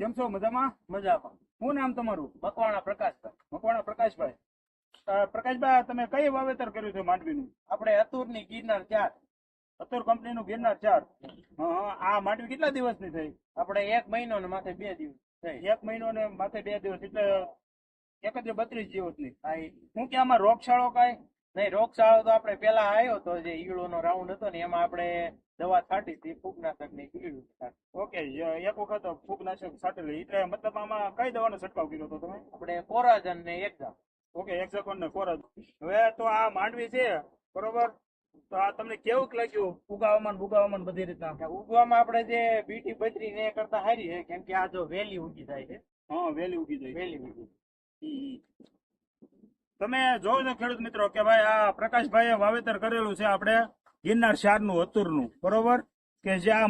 કેમ છો? મજામાં? મજામાં. શું નામ તમારું? મકવાણા પ્રકાશભાઈ. મકવાણા પ્રકાશભાઈ. પ્રકાશભાઈ, તમે કઈ વાવેતર કર્યું છે માંડવીનું? આપણે અતુરની ગિરનાર 4. અતુર કંપનીનું ગિરનાર 4. આ માંડવી કેટલા દિવસની થઈ? આપણે 1 મહિનો ને માથે 2 દિવસ થઈ. 1 મહિનો ને માથે 2 દિવસ, એટલે 31 દિવસની. હા, શું કે આમાં રોગચાળો કાંઈ? નહીં, રોગચાળો તો આપણે પેલા આવ્યો તો જે ઈયળોનો રાઉન્ડ હતો ને એમાં આપણે દવા છાંટી હતી, ફૂગનાશક ની ઈયળું છાંટી. ઓકે, એક વખત ફૂગનાશક છાંટેલી, એટલે મતલબ આમાં કઈ દવાનો છંટકાવ કર્યો હતો તમે? આપણે કોરાજન ને એક્ઝામ. ઓકે, એક્ઝાકોન ને કોરજ. હવે તો આ માંડવી છે બરોબર, તો આ તમને કેવું લાગ્યું ઉગાવામાં બુગાવામાં બધી રીતના? ઉગવામાં આપણે જે બીટી બજરી ને એ કરતા સારી છે, કેમ કે આ જો વેલી ઉગી જાય છે. હા, વેલી ઉગી જાય. વેલી ઉગી. તમે જોવો છો ખેડૂત મિત્રો કે ભાઈ આ પ્રકાશભાઈએ વાવેતર કરેલું છે આપણે ગિરનાર 4 નું, અતુરનું, બરોબર, કે જે આ